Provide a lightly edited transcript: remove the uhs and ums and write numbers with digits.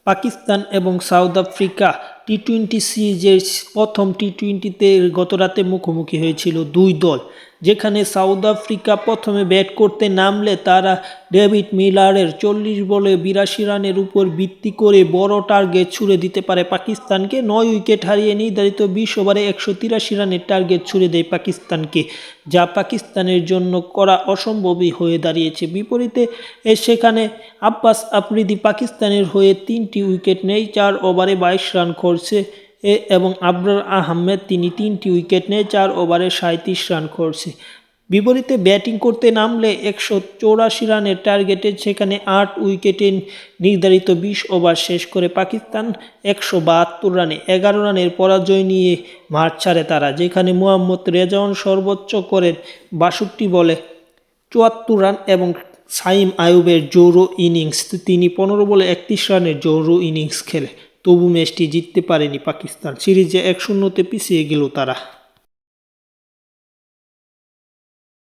পাকিস্তান এবং south Africa টি-20 সিরিজের প্রথম টি-20তে গতরাতে মুখোমুখি হয়েছিল দুই দল, যেখানে সাউথ আফ্রিকা প্রথমে ব্যাট করতে নামলে তারা ডেভিড মিলারের 40 বলে 82 রানের উপর ভিত্তি করে বড় টার্গেট ছুড়ে দিতে পারে পাকিস্তানকে। 9 উইকেট হারিয়ে নির্ধারিত 20 ওভারে 183 রানের টার্গেট ছুড়ে দেয় পাকিস্তানকে, যা পাকিস্তানের জন্য করা অসম্ভবই হয়ে দাঁড়িয়েছে। বিপরীতে সেখানে আব্বাস আফ্রিদি পাকিস্তানের হয়ে 3টি উইকেট নেয়, 4 ওভারে 22 রান করছে এবং আবরার আহমেদ তিনি 3টি উইকেট নেয়, 4 ওভারে 37 রান করছে। বিপরীতে ব্যাটিং করতে নামলে 184 রানের টার্গেটে সেখানে 8 উইকেটে নির্ধারিত 20 ওভার শেষ করে পাকিস্তান 172 রানে 11 রানের পরাজয় নিয়ে মাঠ ছাড়ে তারা, যেখানে মোহাম্মদ রেজাউল সর্বোচ্চ করেন 62 বলে 74 রান এবং সাইম আইয়ুবের জোরো ইনিংস, তিনি 15 বলে 31 রানের জোরো ইনিংস খেলে তবু ম্যাচটি জিততে পারেনি পাকিস্তান। সিরিজে 1-0 পিছিয়ে গেল তারা।